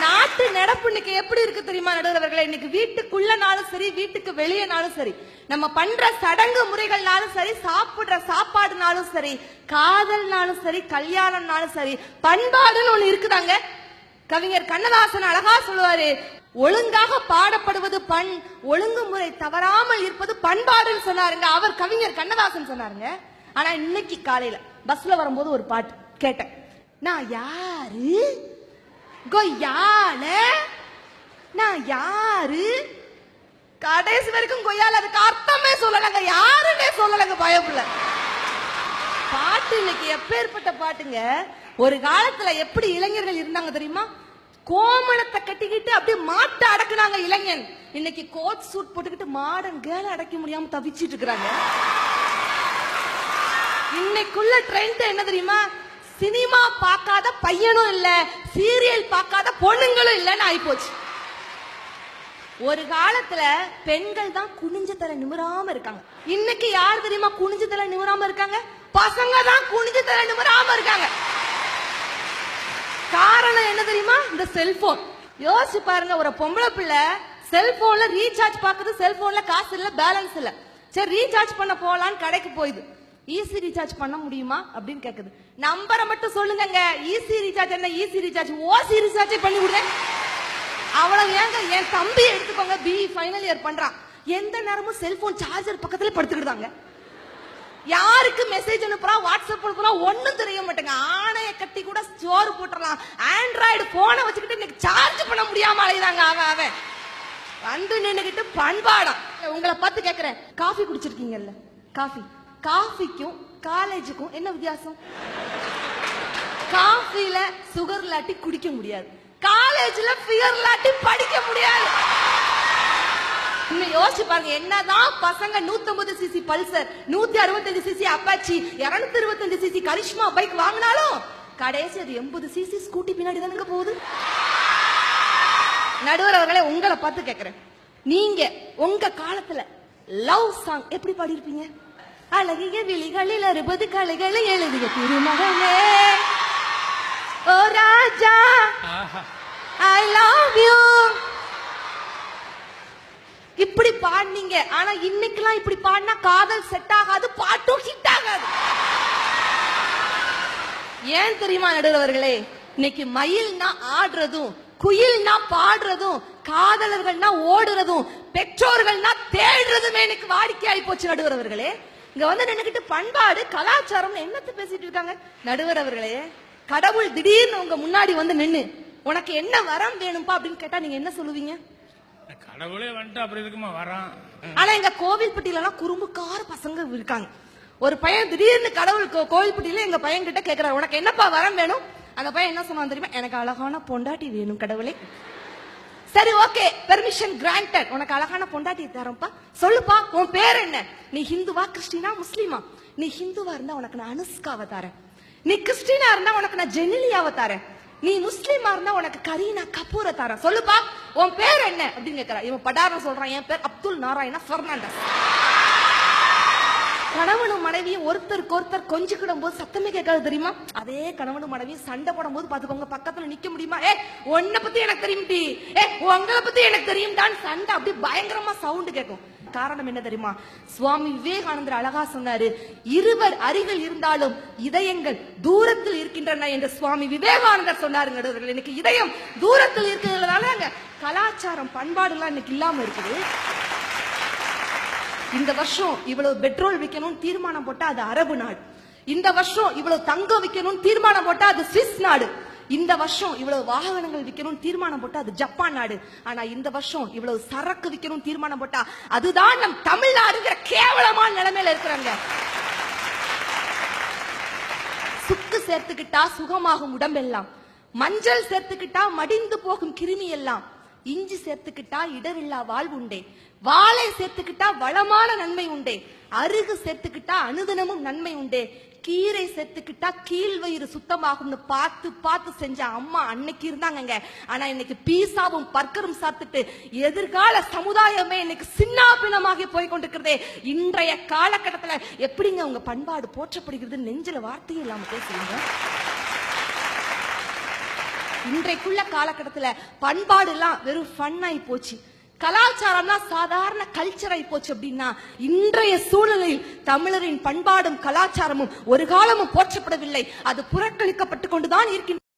நாட்டு நடப்பு இன்னைக்கு எப்படி இருக்கு தெரியுமா நடுவர்களே? இன்னைக்கு வீட்டுக்குள்ளனாலும் சரி, வீட்டுக்கு வெளியனாலும் சரி, நம்ம பண்ற சடங்கு முறைகள்னாலும் சரி, சாப்பிடுற சாப்பாடுனாலும் சரி, காதல்னாலும் சரி, கல்யாணம்னாலும் சரி, பண்பாடுன்னு ஒண்ணு இருக்குதாங்க. கவிஞர் கண்ணதாசன் அழகா சொல்லுவாரு, ஒழுங்காக பாடப்படுவது பண், ஒழுங்குமுறை தவறாமல் இருப்பது பண்பாடுன்னு சொன்னாருங்க. அவர் கவிஞர் கண்ணதாசன் சொன்னாருங்க. ஆனா இன்னைக்கு காலையில பஸ்ல வரும்போது ஒரு பாட்டு கேட்டேன். நான் யாரு கொய்யால, நான் யாரு, கடைசி வரைக்கும் கொய்யால அதுக்கு அர்த்தமே சொல்லலங்க, யாருன்னே சொல்லலங்க. பயப்புல பாட்டு இன்னைக்கு எப்பேற்பட்ட பாட்டுங்க. ஒரு காலத்துல எப்படி இளைஞர்கள் இருந்தாங்க தெரியுமா? கோமணத்தை கட்டிக்கிட்டு அப்படியே மாட்டை அடக்குனாங்க இளைஞன். இன்னைக்கு கோட் சூட் போட்டுக்கிட்டு மாடன் கேல அடக்க முடியாம தவிச்சிட்டு இருக்காங்க. இன்னைக்குள்ள ட்ரெண்ட் என்ன தெரியுமா? சினிமா பார்க்காத பையனும் இல்ல, சீரியல் பார்க்காத பொண்ணுங்களும் இல்லன்னு ஆயிப்போச்சு. ஒரு காலத்துல பெண்கள் தான் குனிஞ்ச தலை நிமிராம இருக்காங்க. இன்னைக்கு யார் தெரியுமா குனிஞ்ச தலை நிமிராம இருக்காங்க? பசங்க தான் குனிஞ்ச தலை நிமிராம இருக்காங்க. காரணம் என்ன தெரியுமா? இந்த செல்போன். யோசிச்சு பாருங்க, ஒரு பொம்பளை பிள்ளை செல்போன்ல ரீசார்ஜ் பாக்குது, செல்போன்ல காசு இல்ல, பேலன்ஸ் இல்ல. சரி ரீசார்ஜ் பண்ண போலான்னு கடைக்கு போயுது. ஈஸி ரீசார்ஜ் பண்ண முடியுமா அப்படின்னு கேக்குது. நம்பரை மட்டும் சொல்லுங்க. ஈஸி ரீசார்ஜ் என்ன? ஈஸி ரீசார்ஜ் ஓசி ரீசார்ஜ் பண்ணி விடுங்க. அவ்வளவு ஏங்க. என் தம்பி எடுத்துக்கோங்க, பிஇ ஃபைனல் இயர் பண்றான். எந்த நேரமும் செல்போன் சார்ஜர் பக்கத்துல படுத்துக்கிட்டாங்க. யாருக்கு மெசேஜ் அனுப்புறா, வாட்ஸ்அப் அனுப்புறா ஒன்னும் தெரிய மாட்டேங்க. ஆணைய கட்டி கூட ஸ்டோர் போட்டுறலாம். ஆண்ட்ராய்டு போனை வச்சுக்கிட்டு இன்னைக்கு சார்ஜ் பண்ண முடியாம அலையுறாங்க. அவன் வந்து நின்னுகிட்டு பண்பாடம். உங்களை பார்த்து கேக்குறேன், காஃபி குடிச்சிருக்கீங்கல்ல? காஃபிக்கும் காலேஜுக்கும் என்ன வித்தியாசம்? காஃபில சுகர் இல்லாட்டி குடிக்க முடியாது, காலேஜ்ல ஃபியர் இல்லாட்டி படிக்க முடியாது. இன்னும் யோசிச்சு பாருங்க, என்னதான் பசங்க 150 CC Pulsar, 165 CC Apache, 225 CC Karizma bike வாங்கினாலும் கடைசி அது 80 சிசி ஸ்கூட்டி பின்னாடி தானுங்க போகுது. நடுவர் அவர்களே, உங்களை பார்த்து கேக்குறேன், நீங்க உங்க காலத்துல லவ் சாங் எப்படி பாடியிருப்பீங்க? அழகிய விழிகளில் 60 கலைகளை எழுதிய திருமகனே, ஓ ராஜா ஐ லவ் யூ, இப்படி பாடுனீங்க. ஆனா இன்னைக்கெல்லாம் இப்படி பாடினா காதல் செட் ஆகாது, பாட்டும் ஹிட் ஆகாது. ஏன் தெரியுமா நடுவர்களே? இன்னைக்கு மயில்னா ஆடுறதும், குயில்னா பாடுறதும், காதலர்கள்னா ஓடுறதும், பெற்றோர்கள்னா தேடுறதுமே எனக்கு வாடிக்கையாகி போச்சு நடுவர்களே. இங்க வந்து நின்னுக்கிட்டு பண்பாடு கலாச்சாரம் என்னத்து பேசிட்டு இருக்காங்க நடுவர் அவர்களே. கடவுள் திடீர்னு உங்க முன்னாடி வந்து நின்னு உனக்கு என்ன வரம் வேணும்பா அப்படின்னு கேட்டா நீங்க என்ன சொல்லுவீங்க? கடவுளே வந்துட்டு அப்படி இருக்குமா வரான். ஆனா எங்க கோவில்பட்டியில எல்லாம் குறும்புக்கார பசங்க இருக்காங்க. ஒரு பையன் திடீர்னு கடவுள் கோவில்பட்டியில எங்க பையன் கிட்ட கேக்குறாரு, உனக்கு என்னப்பா வரம் வேணும்? அந்த பையன் என்ன சொன்னான் தெரியுமா? எனக்கு அழகான பொண்டாட்டி வேணும் கடவுளே. சரி ஓகே, பெர்மிஷன் கிராண்டட், உனக்கு அழகான பொண்டாட்டி தரேன்ப்பா. சொல்லுப்பா உன் பேர் என்ன? நீ ஹிந்துவா கிறிஸ்டினா முஸ்லிமா? நீ ஹிந்துவா இருந்தா உனக்கு நான் அனுஷ்காவை தரேன், நீ கிறிஸ்டினா இருந்தா உனக்கு நான் ஜெனிலியாவை தரேன், நீ முஸ்லிமா இருந்தா உனக்கு கரீனா கபூரை தரேன். சொல்லுப்பா உன் பேர் என்ன அப்படின்னு கேக்குறான். இவன் படாரம் சொல்றான், என் பேர் அப்துல் நாராயணா பெர்னாண்டஸ். கணவனும் மனைவியும் ஒருத்தருக்கு ஒருத்தர் கொஞ்சிக்கிடும் போது சத்தமே கேட்காது தெரியுமா? அதே கணவனும் மனைவியும் சண்டை போடும் போது பாத்துக்கோங்க, பக்கத்துல நிக்க முடியுமா? உன்னை பத்தி எனக்கு தெரியும், உங்களை பத்தி எனக்கு தெரியும்டான்னு சண்டை அப்படியே பயங்கரமா சவுண்ட் கேட்கும். காரணம் என்ன தெரியுமா? சுவாமி விவேகானந்தர் அழகா சொன்னாரு, இருவர் அருகில் இருந்தாலும் இதயங்கள் தூரத்தில் இருக்கின்றன என்று சுவாமி விவேகானந்தர் சொன்னாருங்க. இன்னைக்கு இதயம் தூரத்தில் இருக்கிறதுனால கலாச்சாரம் பண்பாடு எல்லாம் இன்னைக்கு இல்லாம இருக்குது. இந்த வருஷம் இவ்வளவு பெட்ரோல் விற்கணும் தீர்மானம் போட்டா அது அரபு நாடு. இந்த வருஷம் இவ்வளவு தங்கம் விற்கணும் தீர்மானம் போட்டா அது சுவிஸ் நாடு. இந்த வருஷம் இவ்வளவு வாகனங்கள் விற்கணும் தீர்மானம் போட்டா அது ஜப்பான் நாடு. ஆனா இந்த வருஷம் இவ்வளவு சரக்கு விற்கணும் தீர்மானம் போட்டா அதுதான் நம் தமிழ்நாடுங்கிற கேவலமான நிலைமையில இருக்கிறாங்க. சுக்கு சேர்த்துக்கிட்டா சுகமாகும் உடம்பெல்லாம், மஞ்சள் சேர்த்துக்கிட்டா மடிந்து போகும் கிருமி எல்லாம், இஞ்சி சேர்த்துக்கிட்டா இடரில்லா வாழ்வு உண்டே, வாழை சேர்த்துக்கிட்டா வளமான நன்மை உண்டே, அருகு சேர்த்துக்கிட்டா அனுதினமும் நன்மை உண்டே, கீரை சேர்த்துக்கிட்டா கீழ் வயிறு சுத்தமாகும்னு பார்த்து பார்த்து செஞ்ச அம்மா அன்னைக்கு இருந்தாங்க. ஆனா இன்னைக்கு பீஸாவும் பர்கரும் சாப்பிட்டுட்டு எதிர்கால சமுதாயமே இன்னைக்கு சின்னாபின்னமாகி போய் கொண்டிருக்கிறதே. இன்றைய காலகட்டத்துல எப்படிங்க உங்க பண்பாடு போற்றப்படுகிறது? நெஞ்சில வார்த்தையும் இல்லாம பேசுறீங்க. இன்றைக்குள்ள காலகட்டத்துல பண்பாடு எல்லாம் வெறும் ஃபன் ஆகி போச்சு, கலாச்சாரம்னா சாதாரண கல்ச்சர் ஆகி போச்சு. அப்படின்னா இன்றைய சூழலில் தமிழரின் பண்பாடும் கலாச்சாரமும் ஒரு காலமும் போற்றப்படவில்லை, அது புறக்கணிக்கப்பட்டு கொண்டுதான் இருக்கின்றன.